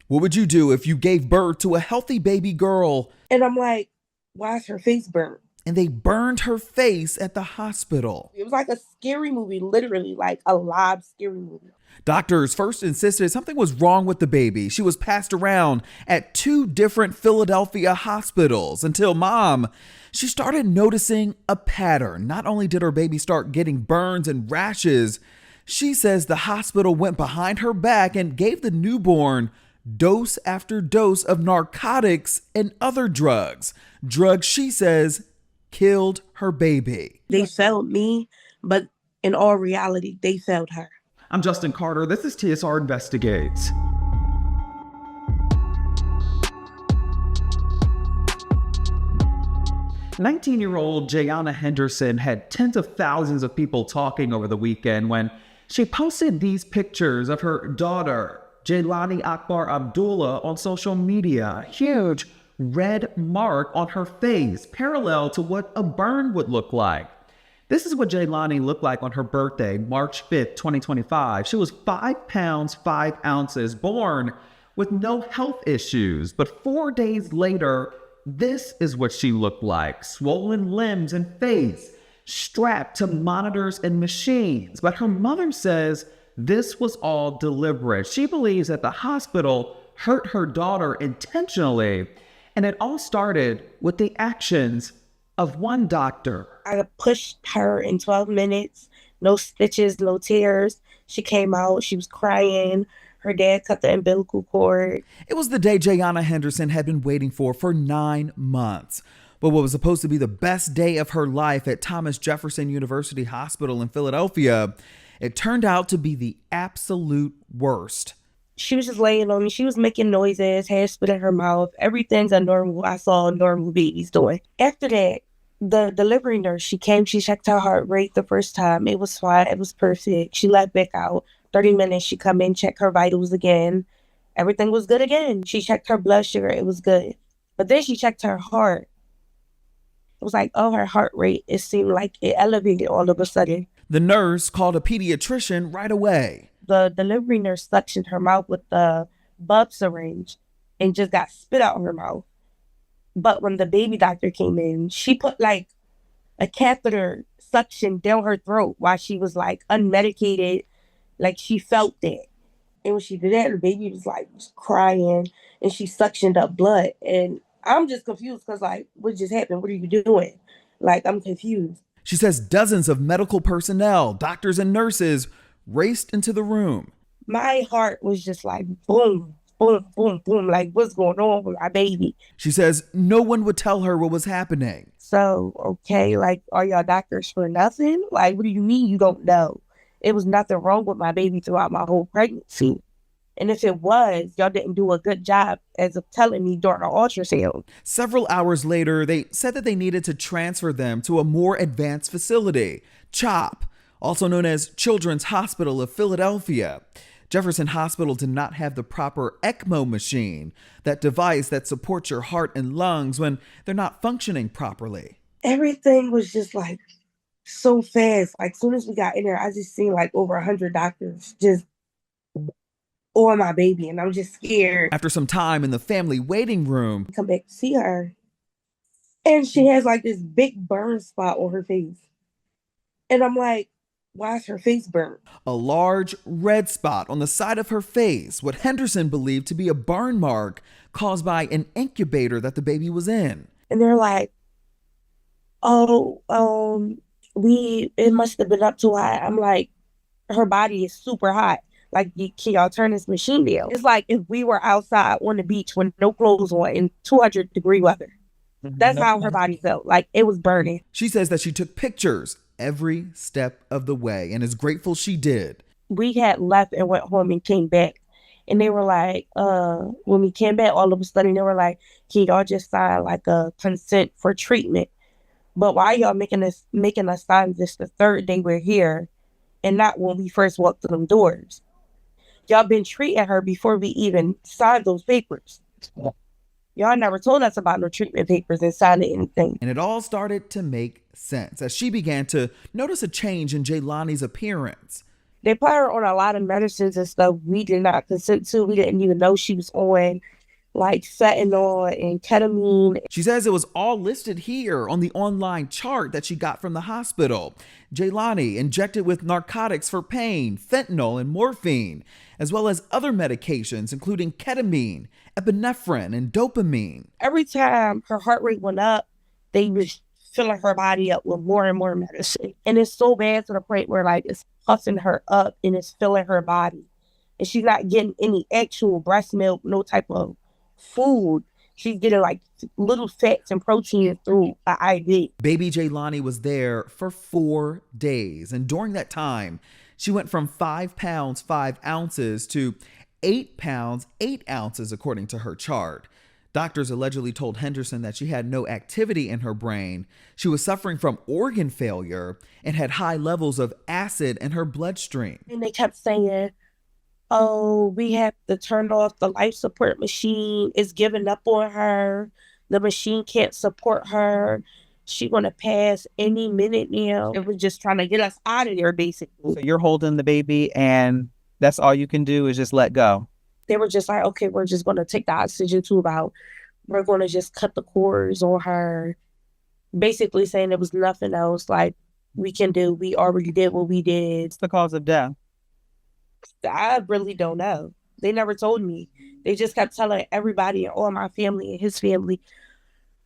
What would you do if you gave birth to a healthy baby girl And I'm like, why is her face burnt? and they burned her face at the hospital? It was like a scary movie, literally, like a live scary movie. Doctors first insisted something was wrong with the baby. She was passed around at 2 different Philadelphia hospitals until mom, she started noticing a pattern. Not only did her baby start getting burns and rashes, she says the hospital went behind her back and gave the newborn dose after dose of narcotics and other drugs. Drugs she says killed her baby. They failed me, but in all reality, they failed her. I'm Justin Carter. This is TSR Investigates. 19-year-old Jayanna Henderson had tens of thousands of people talking over the weekend when she posted these pictures of her daughter, Jaylanie Akbar Abdullah, on social media. A huge red mark on her face, parallel to what a burn would look like. This is what Jaylanie looked like on her birthday, March 5th, 2025. She was 5 pounds, 5 ounces, born with no health issues. But 4 days later, this is what she looked like: swollen limbs and face, strapped to monitors and machines. But her mother says this was all deliberate. She believes that the hospital hurt her daughter intentionally, and it all started with the actions of one doctor. I pushed her in 12 minutes, no stitches, no tears. She came out, she was crying. Her dad cut the umbilical cord. It was the day Jayanna Henderson had been waiting for 9 months. But what was supposed to be the best day of her life at Thomas Jefferson University Hospital in Philadelphia, it turned out to be the absolute worst. She was just laying on me. She was making noises, hair spit in her mouth. Everything's a normal, I saw normal babies doing. After that, the delivery nurse, she came, she checked her heart rate the first time. It was fine, it was perfect. She let back out. 30 minutes, she come in, check her vitals again. Everything was good again. She checked her blood sugar, it was good. But then she checked her heart. It was like, oh, her heart rate, it seemed like it elevated all of a sudden. The nurse called a pediatrician right away. The delivery nurse suctioned her mouth with the bub syringe and just got spit out of her mouth. But when the baby doctor came in, she put like a catheter suction down her throat while she was like unmedicated, like she felt that. And when she did that, the baby was like crying and she suctioned up blood. And I'm just confused because like, what just happened? What are you doing? Like, I'm confused. She says dozens of medical personnel, doctors and nurses, raced into the room. My heart was just like boom, boom, boom, boom. Like, what's going on with my baby? She says no one would tell her what was happening. So, okay, like, are y'all doctors for nothing? Like, what do you mean you don't know? It was nothing wrong with my baby throughout my whole pregnancy. And if it was, y'all didn't do a good job as of telling me during the ultrasound. Several hours later, they said that they needed to transfer them to a more advanced facility, CHOP, also known as Children's Hospital of Philadelphia. Jefferson Hospital did not have the proper ECMO machine, that device that supports your heart and lungs when they're not functioning properly. Everything was just like so fast. Like, as soon as we got in there, I just seen like over 100 doctors just on my baby, and I'm just scared. After some time in the family waiting room, Come back to see her, and she has like this big burn spot on her face. And I'm like, why is her face burnt? a large red spot on the side of her face, what Henderson believed to be a burn mark caused by an incubator that the baby was in. And they're like, oh, it must have been up too high. I'm like, her body is super hot. Like, can y'all turn this machine down? It's like if we were outside on the beach with no clothes on in 200-degree weather. That's how her body felt. Like, it was burning. She says that she took pictures every step of the way and is grateful she did. We had left and went home and came back. And they were like, when we came back, all of a sudden they were like, can y'all just sign like a consent for treatment? But why y'all making us sign this the third day we're here and not when we first walked through them doors? Y'all been treating her before we even signed those papers. Y'all never told us about no treatment papers and signing anything. And it all started to make sense as she began to notice a change in Jaylanie's appearance. They put her on a lot of medicines and stuff we did not consent to. We didn't even know she was on, like fentanyl and ketamine. She says it was all listed here on the online chart that she got from the hospital. Jaylanie injected with narcotics for pain, fentanyl, and morphine, as well as other medications, including ketamine, epinephrine, and dopamine. Every time her heart rate went up, they was filling her body up with more and more medicine. And it's so bad to the point where like it's puffing her up and it's filling her body. And she's not getting any actual breast milk, no type of food. She's getting like little fats and proteins through an IV. Baby Jaylanie was there for 4 days. And during that time, she went from 5 pounds, 5 ounces to 8 pounds, 8 ounces, according to her chart. Doctors allegedly told Henderson that she had no activity in her brain. She was suffering from organ failure and had high levels of acid in her bloodstream. And they kept saying, oh, we have to turn off the life support machine. It's giving up on her. The machine can't support her. She's going to pass any minute now. It was just trying to get us out of there, basically. So you're holding the baby and that's all you can do is just let go. They were just like, okay, we're just going to take the oxygen tube out. We're going to just cut the cords on her. Basically saying there was nothing else like we can do. We already did what we did. What's the cause of death? I really don't know. They never told me. They just kept telling everybody, all my family and his family,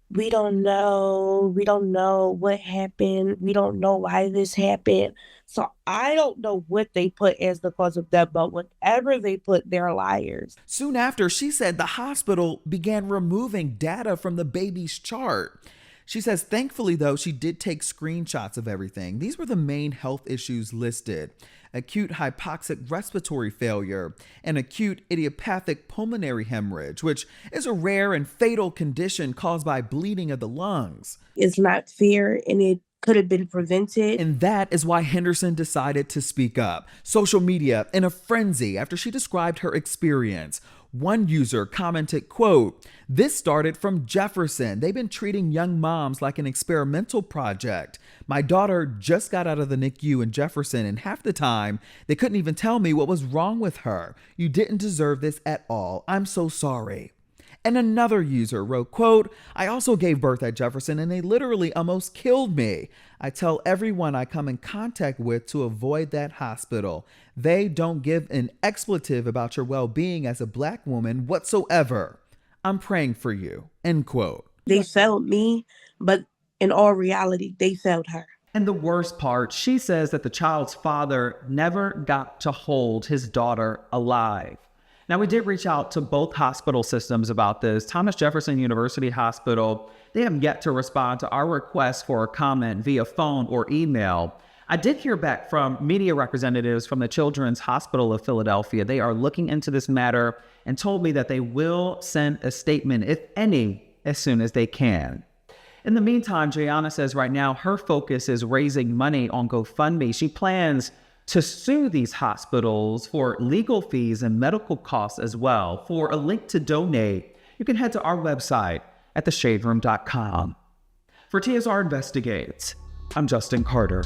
we don't know. We don't know what happened. We don't know why this happened. So I don't know what they put as the cause of death, but whatever they put, they're liars. Soon after, she said the hospital began removing data from the baby's chart. She says, thankfully, though, she did take screenshots of everything. These were the main health issues listed: acute hypoxic respiratory failure and acute idiopathic pulmonary hemorrhage, which is a rare and fatal condition caused by bleeding of the lungs. It's not fair, and it could have been prevented. And that is why Henderson decided to speak up. Social media in a frenzy after she described her experience. One user commented, quote, "This started from Jefferson. They've been treating young moms like an experimental project. My daughter just got out of the NICU in Jefferson, and half the time they couldn't even tell me what was wrong with her. You didn't deserve this at all. I'm so sorry." And another user wrote, quote, "I also gave birth at Jefferson and they literally almost killed me. I tell everyone I come in contact with to avoid that hospital. They don't give an expletive about your well-being as a Black woman whatsoever. I'm praying for you," end quote. They failed me, but in all reality, they failed her. And the worst part, she says that the child's father never got to hold his daughter alive. Now, we did reach out to both hospital systems about this. Thomas Jefferson University Hospital, they have yet to respond to our request for a comment via phone or email. I did hear back from media representatives from the Children's Hospital of Philadelphia. They are looking into this matter and told me that they will send a statement, if any, as soon as they can. In the meantime, Jayanna says right now her focus is raising money on GoFundMe. She plans to sue these hospitals for legal fees and medical costs as well. For a link to donate, you can head to our website at theshaderoom.com. For TSR Investigates, I'm Justin Carter.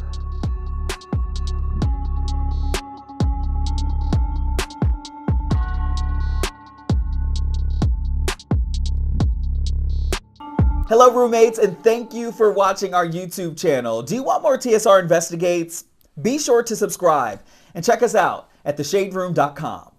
Hello, roommates, and thank you for watching our YouTube channel. Do you want more TSR Investigates? Be sure to subscribe and check us out at theshaderoom.com.